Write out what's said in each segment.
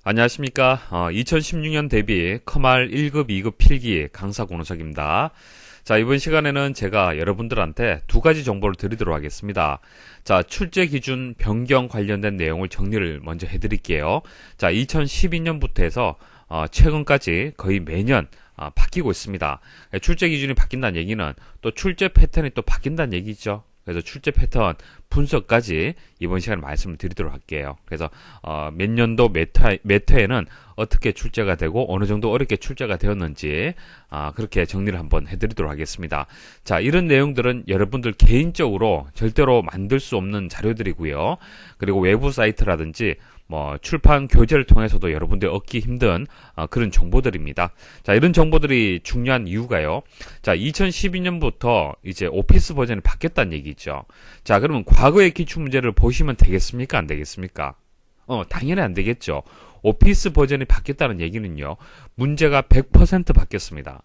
안녕하십니까. 2016년 대비 커말 1급, 2급 필기 강사 권호석입니다. 자, 이번 시간에는 제가 여러분들한테 두 가지 정보를 드리도록 하겠습니다. 자, 출제 기준 변경 관련된 내용을 정리를 먼저 해드릴게요. 자, 2012년부터 해서 최근까지 거의 매년 바뀌고 있습니다. 출제 기준이 바뀐다는 얘기는 또 출제 패턴이 또 바뀐다는 얘기죠. 그래서 출제 패턴 분석까지 이번 시간에 말씀을 드리도록 할게요. 그래서 몇 년도 몇 회에는 어떻게 출제가 되고 어느 정도 어렵게 출제가 되었는지 그렇게 정리를 한번 해드리도록 하겠습니다. 자, 이런 내용들은 여러분들 개인적으로 절대로 만들 수 없는 자료들이고요. 그리고 외부 사이트라든지 출판 교재를 통해서도 여러분들이 얻기 힘든 그런 정보들입니다. 자, 이런 정보들이 중요한 이유가요. 자, 2012년부터 이제 오피스 버전이 바뀌었다는 얘기죠. 자, 그러면 과거의 기출문제를 보시면 되겠습니까? 안 되겠습니까? 당연히 안 되겠죠. 오피스 버전이 바뀌었다는 얘기는요, 문제가 100% 바뀌었습니다.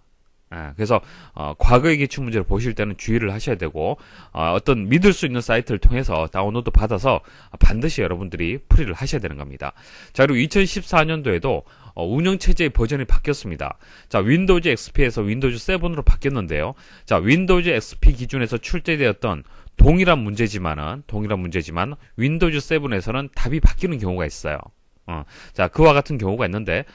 그래서 과거의 기출문제를 보실 때는 주의를 하셔야 되고 어떤 믿을 수 있는 사이트를 통해서 다운로드 받아서 반드시 여러분들이 풀이를 하셔야 되는 겁니다. 자, 그리고 2014년도에도 운영체제의 버전이 바뀌었습니다. 자, 윈도우즈 XP에서 윈도우즈 7으로 바뀌었는데요. 자, 윈도우즈 XP 기준에서 출제되었던 동일한 문제지만 윈도우즈 7에서는 답이 바뀌는 경우가 있어요. 자, 그와 같은 경우가 있는데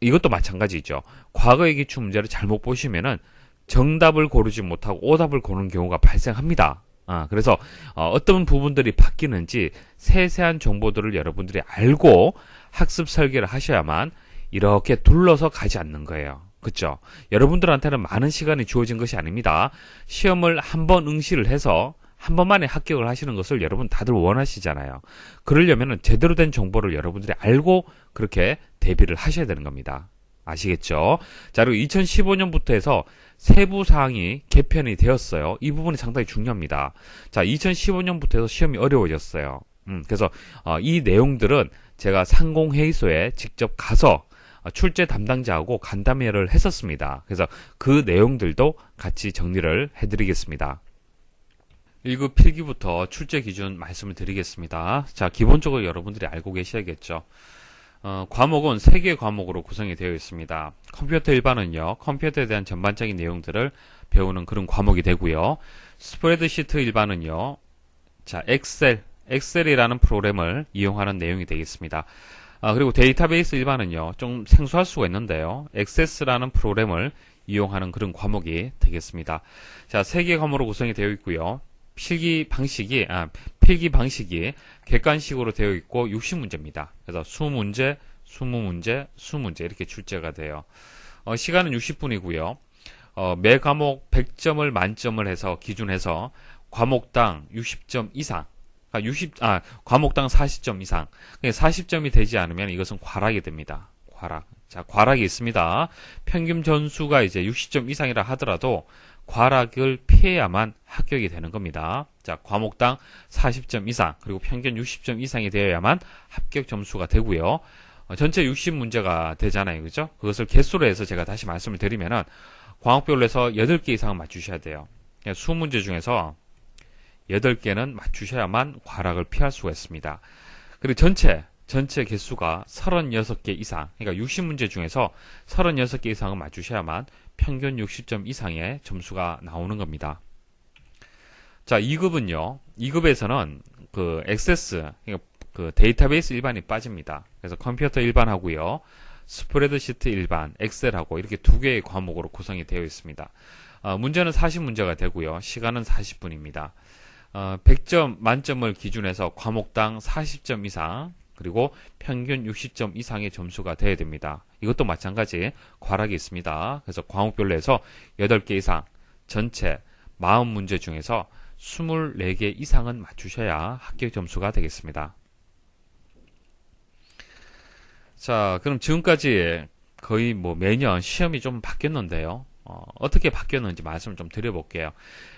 이것도 마찬가지죠. 과거의 기출 문제를 잘못 보시면은 정답을 고르지 못하고 오답을 고르는 경우가 발생합니다. 그래서 어떤 부분들이 바뀌는지 세세한 정보들을 여러분들이 알고 학습 설계를 하셔야만 이렇게 둘러서 가지 않는 거예요. 그렇죠? 여러분들한테는 많은 시간이 주어진 것이 아닙니다. 시험을 한번 응시를 해서 한 번만에 합격을 하시는 것을 여러분 다들 원하시잖아요. 그러려면 제대로 된 정보를 여러분들이 알고 그렇게 대비를 하셔야 되는 겁니다. 아시겠죠? 자, 그리고 2015년부터 해서 세부 사항이 개편이 되었어요. 이 부분이 상당히 중요합니다. 자, 2015년부터 해서 시험이 어려워졌어요. 그래서 이 내용들은 제가 상공회의소에 직접 가서 출제 담당자하고 간담회를 했었습니다. 그래서 그 내용들도 같이 정리를 해드리겠습니다. 1급 필기부터 출제 기준 말씀을 드리겠습니다. 자, 기본적으로 여러분들이 알고 계셔야겠죠. 과목은 3개의 과목으로 구성이 되어 있습니다. 컴퓨터 일반은요, 컴퓨터에 대한 전반적인 내용들을 배우는 그런 과목이 되고요. 스프레드시트 일반은요, 자, 엑셀이라는 프로그램을 이용하는 내용이 되겠습니다. 그리고 데이터베이스 일반은요, 좀 생소할 수가 있는데요, 액세스라는 프로그램을 이용하는 그런 과목이 되겠습니다. 자, 3개 과목으로 구성이 되어 있고요. 필기 방식이 객관식으로 되어 있고 60문제입니다. 그래서 20문제, 20문제, 20문제 이렇게 출제가 돼요. 시간은 60분이고요. 매 과목 100점을 만점을 해서 기준해서 과목당 60점 이상, 과목당 40점 이상. 40점이 되지 않으면 이것은 과락이 됩니다. 과락. 자, 과락이 있습니다. 평균 점수가 이제 60점 이상이라 하더라도 과락을 피해야만 합격이 되는 겁니다. 자, 과목당 40점 이상, 그리고 평균 60점 이상이 되어야만 합격 점수가 되고요. 전체 60문제가 되잖아요. 그죠? 그것을 개수로 해서 제가 다시 말씀을 드리면은 과목별로 해서 8개 이상은 맞추셔야 돼요. 20문제 중에서 8개는 맞추셔야만 과락을 피할 수가 있습니다. 그리고 전체 개수가 36개 이상, 그러니까 60문제 중에서 36개 이상은 맞추셔야만 평균 60점 이상의 점수가 나오는 겁니다. 자, 2급은요. 2급에서는 그 액세스, 그러니까 그 데이터베이스 일반이 빠집니다. 그래서 컴퓨터 일반하고요. 스프레드시트 일반, 엑셀하고 이렇게 2개의 과목으로 구성이 되어 있습니다. 문제는 40문제가 되고요. 시간은 40분입니다. 100점 만점을 기준해서 과목당 40점 이상, 그리고 평균 60점 이상의 점수가 돼야 됩니다. 이것도 마찬가지 과락이 있습니다. 그래서 과목별로 해서 8개 이상, 전체 40문제 중에서 24개 이상은 맞추셔야 합격 점수가 되겠습니다. 자, 그럼 지금까지 거의 매년 시험이 좀 바뀌었는데요. 어떻게 바뀌었는지 말씀을 좀 드려볼게요.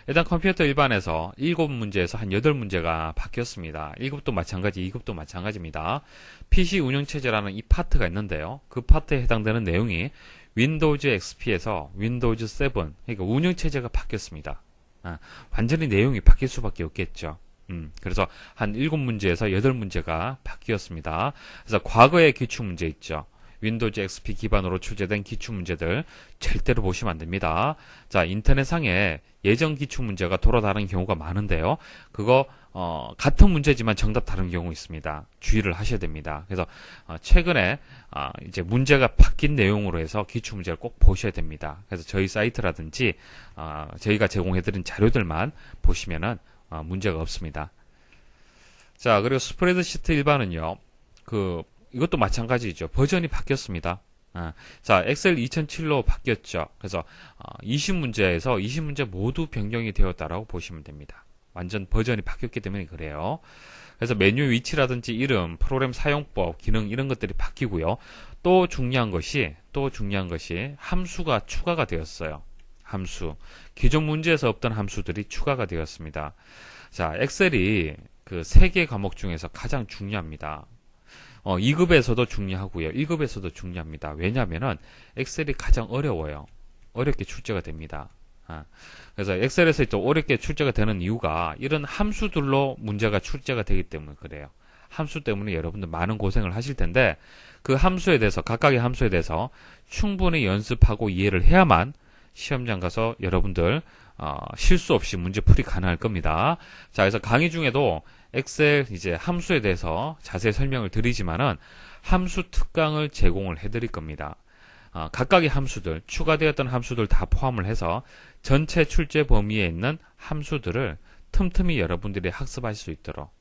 일단 컴퓨터 일반에서 7문제에서 한 8문제가 바뀌었습니다. 1급도 마찬가지, 2급도 마찬가지입니다. PC 운영체제라는 이 파트가 있는데요. 그 파트에 해당되는 내용이 윈도우즈 XP에서 윈도우즈 7, 그러니까 운영체제가 바뀌었습니다. 완전히 내용이 바뀔 수밖에 없겠죠. 그래서 한 7문제에서 8문제가 바뀌었습니다. 그래서 과거의 기출문제 있죠. 윈도우즈 XP 기반으로 출제된 기출문제들 절대로 보시면 안 됩니다. 자, 인터넷상에 예전 기출문제가 돌아다니는 경우가 많은데요. 그거 같은 문제지만 정답 다른 경우 있습니다. 주의를 하셔야 됩니다. 그래서 최근에 이제 문제가 바뀐 내용으로 해서 기출문제를 꼭 보셔야 됩니다. 그래서 저희 사이트라든지 저희가 제공해드린 자료들만 보시면은 문제가 없습니다. 자, 그리고 스프레드시트 일반은요. 이것도 마찬가지죠. 버전이 바뀌었습니다. 자, 엑셀 2007로 바뀌었죠. 그래서 20문제에서 20문제 모두 변경이 되었다라고 보시면 됩니다. 완전 버전이 바뀌었기 때문에 그래요. 그래서 메뉴 위치라든지 이름, 프로그램 사용법, 기능 이런 것들이 바뀌고요. 또 중요한 것이 함수가 추가가 되었어요. 함수. 기존 문제에서 없던 함수들이 추가가 되었습니다. 자, 엑셀이 그 3개 과목 중에서 가장 중요합니다. 2급에서도 중요하고요. 1급에서도 중요합니다. 왜냐하면은 엑셀이 가장 어려워요. 어렵게 출제가 됩니다. 그래서 엑셀에서 또 어렵게 출제가 되는 이유가 이런 함수들로 문제가 출제가 되기 때문에 그래요. 함수 때문에 여러분들 많은 고생을 하실 텐데 그 함수에 대해서 각각의 함수에 대해서 충분히 연습하고 이해를 해야만 시험장 가서 여러분들 실수 없이 문제 풀이 가능할 겁니다. 자, 그래서 강의 중에도 엑셀 이제 함수에 대해서 자세히 설명을 드리지만은 함수 특강을 제공을 해드릴 겁니다. 각각의 함수들, 추가되었던 함수들 다 포함을 해서 전체 출제 범위에 있는 함수들을 틈틈이 여러분들이 학습할 수 있도록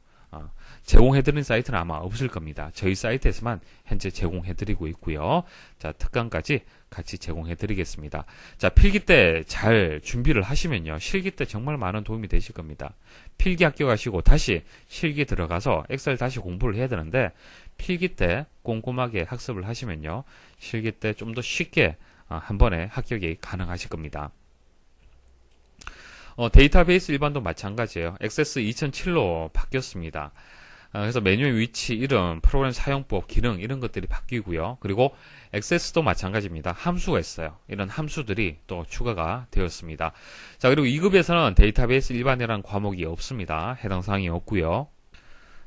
제공해드리는 사이트는 아마 없을 겁니다. 저희 사이트에서만 현재 제공해드리고 있고요. 자, 특강까지 같이 제공해드리겠습니다. 자, 필기 때 잘 준비를 하시면요. 실기 때 정말 많은 도움이 되실 겁니다. 필기 합격하시고 다시 실기 들어가서 엑셀 다시 공부를 해야 되는데 필기 때 꼼꼼하게 학습을 하시면요. 실기 때 좀 더 쉽게 한 번에 합격이 가능하실 겁니다. 데이터베이스 일반도 마찬가지예요. 액세스 2007로 바뀌었습니다. 그래서 메뉴의 위치, 이름, 프로그램 사용법, 기능 이런 것들이 바뀌고요. 그리고 액세스도 마찬가지입니다. 함수가 있어요. 이런 함수들이 또 추가가 되었습니다. 자, 그리고 2급에서는 데이터베이스 일반이라는 과목이 없습니다. 해당 사항이 없고요.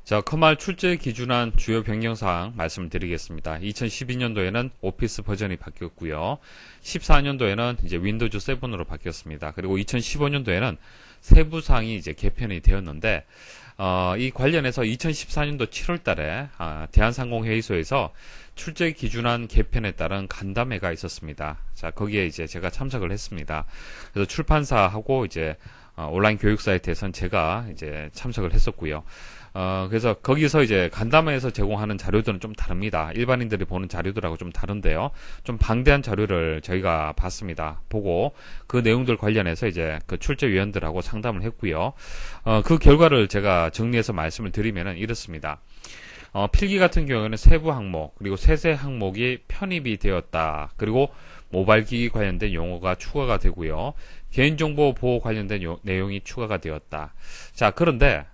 자, 커말 출제 기준안 주요 변경사항 말씀드리겠습니다. 2012년도에는 오피스 버전이 바뀌었고요. 14년도에는 이제 윈도우즈 7으로 바뀌었습니다. 그리고 2015년도에는 세부 사항이 이제 개편이 되었는데 이 관련해서 2014년도 7월 달에 대한상공회의소에서 출제 기준안 개편에 따른 간담회가 있었습니다. 자, 거기에 이제 제가 참석을 했습니다. 그래서 출판사하고 이제 온라인 교육 사이트에선 제가 이제 참석을 했었고요. 그래서 거기서 이제 간담회에서 제공하는 자료들은 좀 다릅니다. 일반인들이 보는 자료들하고 좀 다른데요. 좀 방대한 자료를 저희가 봤습니다. 보고 그 내용들 관련해서 이제 그 출제위원들하고 상담을 했고요. 그 결과를 제가 정리해서 말씀을 드리면은 이렇습니다. 필기 같은 경우에는 세부 항목 그리고 세세 항목이 편입이 되었다. 그리고 모바일 기기 관련된 용어가 추가가 되고요. 개인정보 보호 관련된 내용이 추가가 되었다. 자, 그런데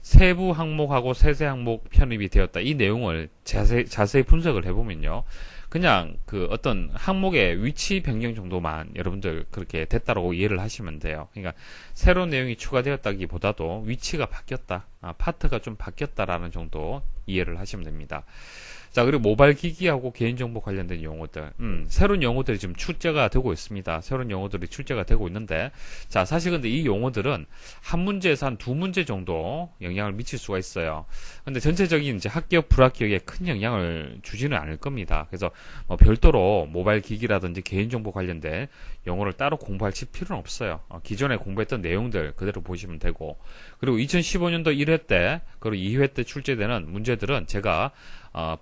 세부 항목하고 세세 항목 편입이 되었다. 이 내용을 자세히 분석을 해보면요. 그냥 그 어떤 항목의 위치 변경 정도만 여러분들 그렇게 됐다라고 이해를 하시면 돼요. 그러니까 새로운 내용이 추가되었다기보다도 위치가 바뀌었다. 파트가 좀 바뀌었다라는 정도 이해를 하시면 됩니다. 자, 그리고 모바일 기기하고 개인정보 관련된 용어들, 새로운 용어들이 지금 출제가 되고 있습니다. 새로운 용어들이 출제가 되고 있는데, 자, 사실 근데 이 용어들은 한 문제에서 한 2문제 정도 영향을 미칠 수가 있어요. 근데 전체적인 이제 합격, 불합격에 큰 영향을 주지는 않을 겁니다. 그래서 별도로 모바일 기기라든지 개인정보 관련된 용어를 따로 공부할 필요는 없어요. 기존에 공부했던 내용들 그대로 보시면 되고, 그리고 2015년도 1회 때, 그리고 2회 때 출제되는 문제들은 제가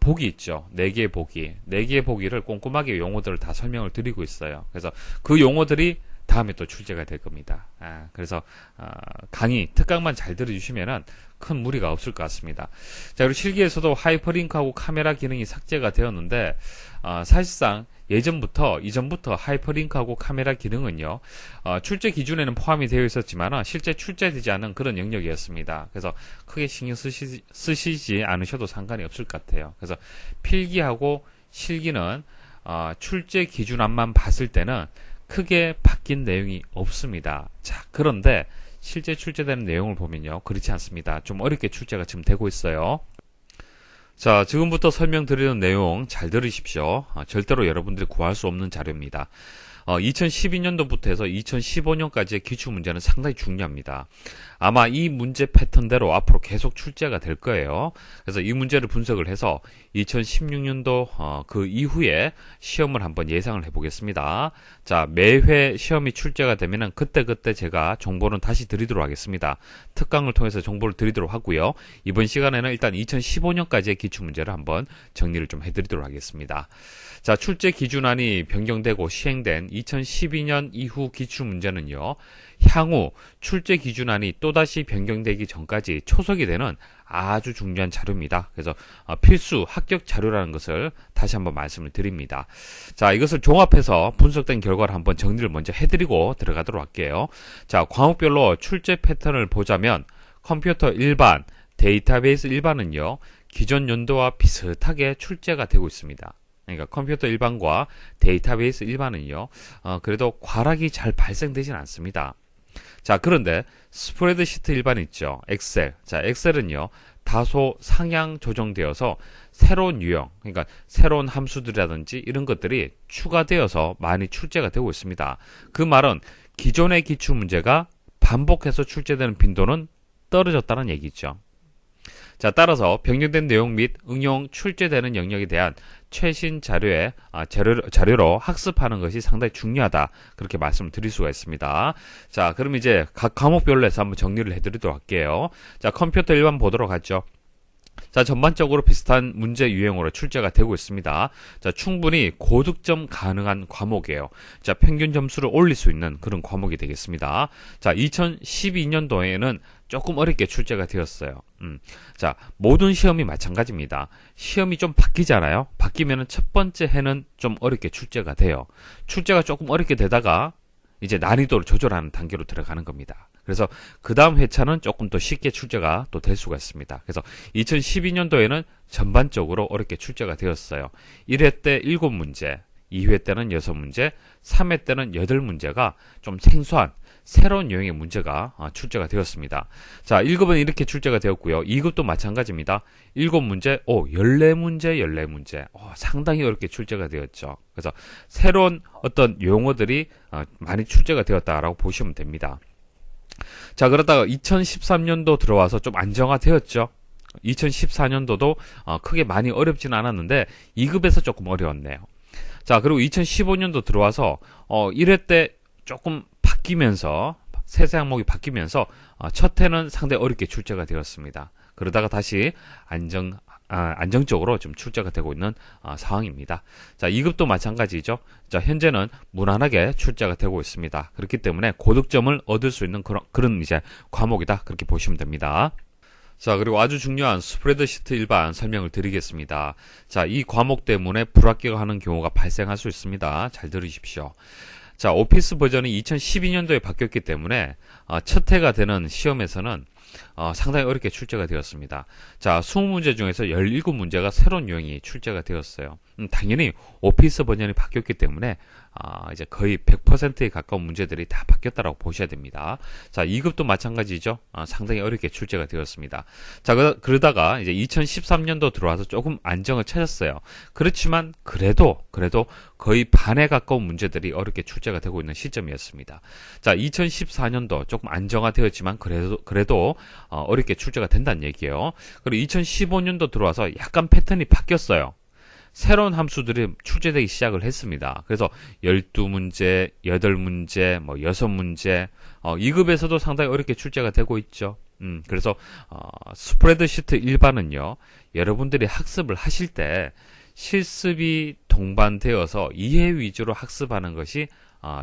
보기 있죠. 4개의 보기. 4개의 보기를 꼼꼼하게 용어들을 다 설명을 드리고 있어요. 그래서 그 용어들이 다음에 또 출제가 될 겁니다. 그래서 강의, 특강만 잘 들어주시면은 큰 무리가 없을 것 같습니다. 자, 그리고 실기에서도 하이퍼링크하고 카메라 기능이 삭제가 되었는데 사실상 이전부터 하이퍼링크하고 카메라 기능은요, 출제 기준에는 포함이 되어 있었지만 실제 출제되지 않은 그런 영역이었습니다. 그래서 크게 신경 쓰시지 않으셔도 상관이 없을 것 같아요. 그래서 필기하고 실기는 출제 기준안만 봤을 때는 크게 바뀐 내용이 없습니다. 자, 그런데 실제 출제되는 내용을 보면요. 그렇지 않습니다. 좀 어렵게 출제가 지금 되고 있어요. 자, 지금부터 설명드리는 내용 잘 들으십시오. 절대로 여러분들이 구할 수 없는 자료입니다. 2012년도부터 해서 2015년까지의 기출문제는 상당히 중요합니다. 아마 이 문제 패턴대로 앞으로 계속 출제가 될 거예요. 그래서 이 문제를 분석을 해서 2016년도 그 이후에 시험을 한번 예상을 해보겠습니다. 자, 매회 시험이 출제가 되면은 그때그때 제가 정보는 다시 드리도록 하겠습니다. 특강을 통해서 정보를 드리도록 하고요. 이번 시간에는 일단 2015년까지의 기출문제를 한번 정리를 좀 해드리도록 하겠습니다. 자, 출제 기준안이 변경되고 시행된 2012년 이후 기출문제는요, 향후 출제 기준안이 또다시 변경되기 전까지 초석이 되는 아주 중요한 자료입니다. 그래서 필수 합격 자료라는 것을 다시 한번 말씀을 드립니다. 자, 이것을 종합해서 분석된 결과를 한번 정리를 먼저 해드리고 들어가도록 할게요. 자, 과목별로 출제 패턴을 보자면 컴퓨터 일반, 데이터베이스 일반은요, 기존 연도와 비슷하게 출제가 되고 있습니다. 그러니까 컴퓨터 일반과 데이터베이스 일반은요, 그래도 과락이 잘 발생되진 않습니다. 자, 그런데 스프레드시트 일반 있죠. 엑셀. 자, 엑셀은요, 다소 상향 조정되어서 새로운 유형, 그러니까 새로운 함수들이라든지 이런 것들이 추가되어서 많이 출제가 되고 있습니다. 그 말은 기존의 기출문제가 반복해서 출제되는 빈도는 떨어졌다는 얘기죠. 자, 따라서 변경된 내용 및 응용 출제되는 영역에 대한 최신 자료로 학습하는 것이 상당히 중요하다. 그렇게 말씀을 드릴 수가 있습니다. 자, 그럼 이제 각 과목별로 해서 한번 정리를 해드리도록 할게요. 자, 컴퓨터 일반 보도록 하죠. 자, 전반적으로 비슷한 문제 유형으로 출제가 되고 있습니다. 자, 충분히 고득점 가능한 과목이에요. 자, 평균 점수를 올릴 수 있는 그런 과목이 되겠습니다. 자, 2012년도에는 조금 어렵게 출제가 되었어요. 자, 모든 시험이 마찬가지입니다. 시험이 좀 바뀌잖아요. 바뀌면은 첫 번째 해는 좀 어렵게 출제가 돼요. 출제가 조금 어렵게 되다가 이제 난이도를 조절하는 단계로 들어가는 겁니다. 그래서 그 다음 회차는 조금 더 쉽게 출제가 또 될 수가 있습니다. 그래서 2012년도에는 전반적으로 어렵게 출제가 되었어요. 1회 때 7문제, 2회 때는 6문제, 3회 때는 8문제가 좀 생소한 새로운 유형의 문제가 출제가 되었습니다. 자, 1급은 이렇게 출제가 되었고요. 2급도 마찬가지입니다. 7문제, 14문제, 14문제. 상당히 어렵게 출제가 되었죠. 그래서 새로운 어떤 용어들이 많이 출제가 되었다라고 보시면 됩니다. 자, 그러다가 2013년도 들어와서 좀 안정화되었죠. 2014년도도 크게 많이 어렵지는 않았는데 2급에서 조금 어려웠네요. 자, 그리고 2015년도 들어와서 1회 때 조금 바뀌면서 세세 항목이 바뀌면서 첫 해는 상당히 어렵게 출제가 되었습니다. 그러다가 다시 안정적으로 좀 출제가 되고 있는 상황입니다. 자, 2급도 마찬가지죠. 자, 현재는 무난하게 출제가 되고 있습니다. 그렇기 때문에 고득점을 얻을 수 있는 그런 이제 과목이다. 그렇게 보시면 됩니다. 자, 그리고 아주 중요한 스프레드시트 일반 설명을 드리겠습니다. 자, 이 과목 때문에 불합격하는 경우가 발생할 수 있습니다. 잘 들으십시오. 자, 오피스 버전이 2012년도에 바뀌었기 때문에 첫 해가 되는 시험에서는 상당히 어렵게 출제가 되었습니다. 자, 20문제 중에서 17문제가 새로운 유형이 출제가 되었어요. 당연히 오피스 버전이 바뀌었기 때문에 이제 거의 100%에 가까운 문제들이 다 바뀌었다라고 보셔야 됩니다. 자, 2급도 마찬가지죠. 상당히 어렵게 출제가 되었습니다. 자, 그러다가 이제 2013년도 들어와서 조금 안정을 찾았어요. 그렇지만 그래도 거의 반에 가까운 문제들이 어렵게 출제가 되고 있는 시점이었습니다. 자, 2014년도 조금 안정화되었지만 그래도 어렵게 출제가 된다는 얘기예요. 그리고 2015년도 들어와서 약간 패턴이 바뀌었어요. 새로운 함수들이 출제되기 시작을 했습니다. 그래서 12문제, 8문제, 6문제, 2급에서도 상당히 어렵게 출제가 되고 있죠. 그래서 스프레드시트 일반은요, 여러분들이 학습을 하실 때 실습이 동반되어서 이해 위주로 학습하는 것이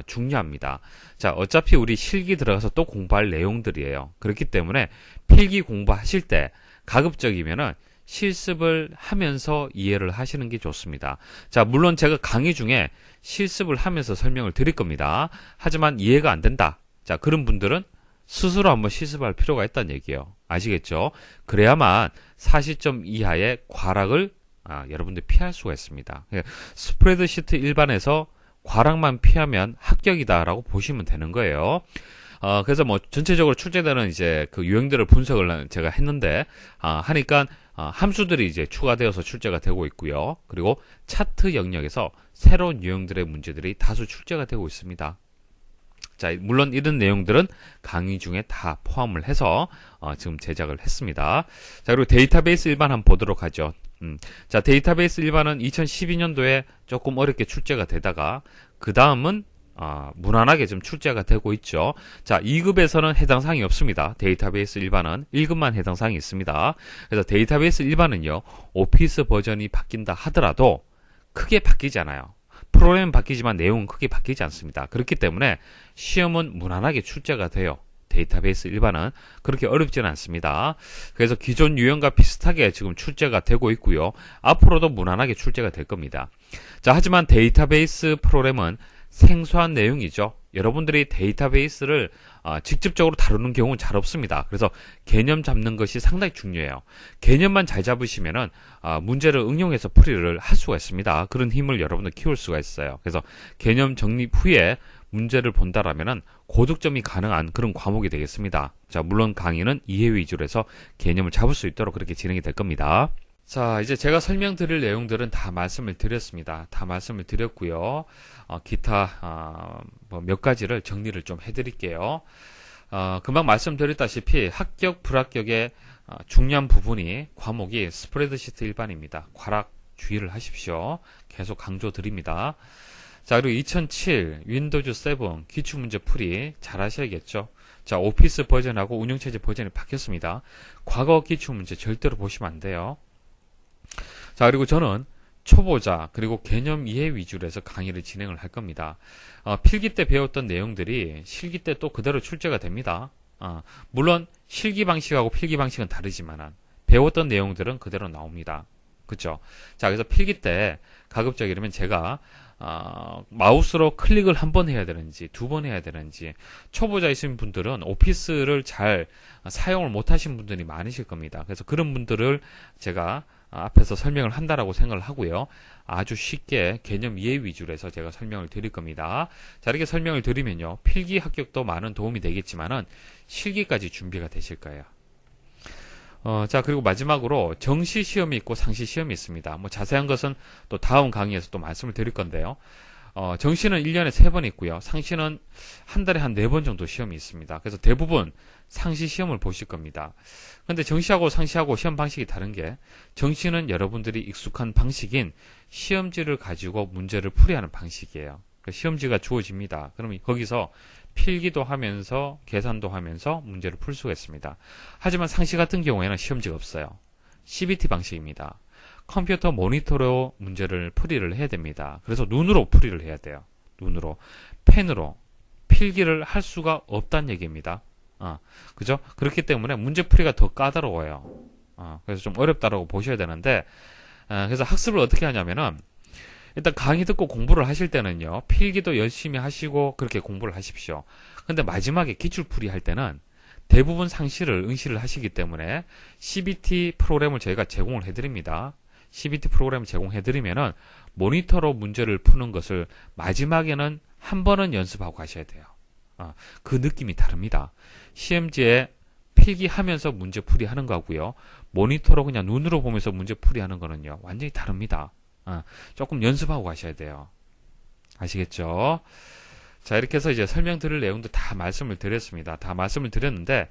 중요합니다. 자, 어차피 우리 실기 들어가서 또 공부할 내용들이에요. 그렇기 때문에 필기 공부하실 때 가급적이면은 실습을 하면서 이해를 하시는 게 좋습니다. 자, 물론 제가 강의 중에 실습을 하면서 설명을 드릴 겁니다. 하지만 이해가 안 된다. 자, 그런 분들은 스스로 한번 실습할 필요가 있다는 얘기예요. 아시겠죠? 그래야만 40점 이하의 과락을 여러분들 피할 수가 있습니다. 스프레드시트 일반에서 과락만 피하면 합격이다라고 보시면 되는 거예요. 그래서 뭐 전체적으로 출제되는 이제 그 유형들을 분석을 제가 했는데, 하니까 함수들이 이제 추가되어서 출제가 되고 있고요. 그리고 차트 영역에서 새로운 유형들의 문제들이 다수 출제가 되고 있습니다. 자, 물론 이런 내용들은 강의 중에 다 포함을 해서 지금 제작을 했습니다. 자, 그리고 데이터베이스 일반 한번 보도록 하죠. 자, 데이터베이스 일반은 2012년도에 조금 어렵게 출제가 되다가 그 다음은 무난하게 좀 출제가 되고 있죠. 자, 2급에서는 해당 사항이 없습니다. 데이터베이스 일반은 1급만 해당 사항이 있습니다. 그래서 데이터베이스 일반은요, 오피스 버전이 바뀐다 하더라도 크게 바뀌지 않아요. 프로그램은 바뀌지만 내용은 크게 바뀌지 않습니다. 그렇기 때문에 시험은 무난하게 출제가 돼요. 데이터베이스 일반은 그렇게 어렵지는 않습니다. 그래서 기존 유형과 비슷하게 지금 출제가 되고 있고요. 앞으로도 무난하게 출제가 될 겁니다. 자, 하지만 데이터베이스 프로그램은 생소한 내용이죠. 여러분들이 데이터베이스를 직접적으로 다루는 경우는 잘 없습니다. 그래서 개념 잡는 것이 상당히 중요해요. 개념만 잘 잡으시면은 문제를 응용해서 풀이를 할 수가 있습니다. 그런 힘을 여러분들 키울 수가 있어요. 그래서 개념 정립 후에 문제를 본다라면은 고득점이 가능한 그런 과목이 되겠습니다. 자, 물론 강의는 이해 위주로 해서 개념을 잡을 수 있도록 그렇게 진행이 될 겁니다. 자, 이제 제가 설명드릴 내용들은 다 말씀을 드렸습니다. 다 말씀을 드렸고요. 기타 뭐 몇 가지를 정리를 좀 해드릴게요. 금방 말씀드렸다시피 합격, 불합격의 중요한 부분이 과목이 스프레드시트 일반입니다. 과락 주의를 하십시오. 계속 강조드립니다. 자, 그리고 2007 윈도우즈 7 기출문제 풀이 잘 하셔야겠죠. 자, 오피스 버전하고 운영체제 버전이 바뀌었습니다. 과거 기출문제 절대로 보시면 안 돼요. 자, 그리고 저는 초보자 그리고 개념 이해 위주로 해서 강의를 진행을 할 겁니다. 필기 때 배웠던 내용들이 실기 때 또 그대로 출제가 됩니다. 물론 실기 방식하고 필기 방식은 다르지만 배웠던 내용들은 그대로 나옵니다. 그쵸? 자, 그래서 필기 때 가급적 이러면 제가 마우스로 클릭을 한 번 해야 되는지 두 번 해야 되는지, 초보자이신 분들은 오피스를 잘 사용을 못 하신 분들이 많으실 겁니다. 그래서 그런 분들을 제가 앞에서 설명을 한다라고 생각을 하고요. 아주 쉽게 개념 이해 위주로 해서 제가 설명을 드릴 겁니다. 자, 이렇게 설명을 드리면요, 필기 합격도 많은 도움이 되겠지만은 실기까지 준비가 되실 거예요. 자, 그리고 마지막으로 정시 시험이 있고 상시 시험이 있습니다. 뭐 자세한 것은 또 다음 강의에서 또 말씀을 드릴 건데요. 정시는 1년에 3번 있고요. 상시는 한 달에 한 4번 정도 시험이 있습니다. 그래서 대부분 상시 시험을 보실 겁니다. 근데 정시하고 상시하고 시험 방식이 다른 게, 정시는 여러분들이 익숙한 방식인 시험지를 가지고 문제를 풀이하는 방식이에요. 그러니까 시험지가 주어집니다. 그러면 거기서 필기도 하면서 계산도 하면서 문제를 풀 수가 있습니다. 하지만 상시 같은 경우에는 시험지가 없어요. CBT 방식입니다. 컴퓨터 모니터로 문제를 풀이를 해야 됩니다. 그래서 눈으로 풀이를 해야 돼요. 눈으로. 펜으로 필기를 할 수가 없다는 얘기입니다. 그죠? 그렇기 때문에 문제 풀이가 더 까다로워요. 그래서 좀 어렵다라고 보셔야 되는데, 그래서 학습을 어떻게 하냐면은, 일단 강의 듣고 공부를 하실 때는요, 필기도 열심히 하시고 그렇게 공부를 하십시오. 근데 마지막에 기출풀이 할 때는 대부분 상시를 응시를 하시기 때문에 CBT 프로그램을 저희가 제공을 해드립니다. CBT 프로그램을 제공해드리면은 모니터로 문제를 푸는 것을 마지막에는 한 번은 연습하고 가셔야 돼요. 그 느낌이 다릅니다. 시험지에 필기하면서 문제 풀이하는 거고요, 모니터로 그냥 눈으로 보면서 문제 풀이하는 거는요, 완전히 다릅니다. 조금 연습하고 가셔야 돼요. 아시겠죠? 자, 이렇게 해서 이제 설명드릴 내용도 다 말씀을 드렸습니다. 다 말씀을 드렸는데,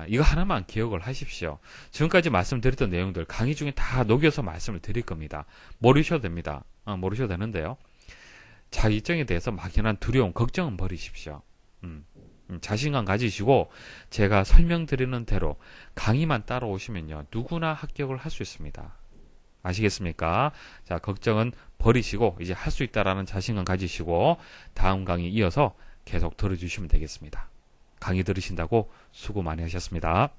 이거 하나만 기억을 하십시오. 지금까지 말씀드렸던 내용들 강의 중에 다 녹여서 말씀을 드릴 겁니다. 모르셔도 됩니다. 모르셔도 되는데요. 자기정에 대해서 막연한 두려움, 걱정은 버리십시오. 자신감 가지시고 제가 설명드리는 대로 강의만 따라오시면요, 누구나 합격을 할 수 있습니다. 아시겠습니까? 자, 걱정은 버리시고 이제 할 수 있다라는 자신감 가지시고 다음 강의 이어서 계속 들어주시면 되겠습니다. 강의 들으신다고 수고 많이 하셨습니다.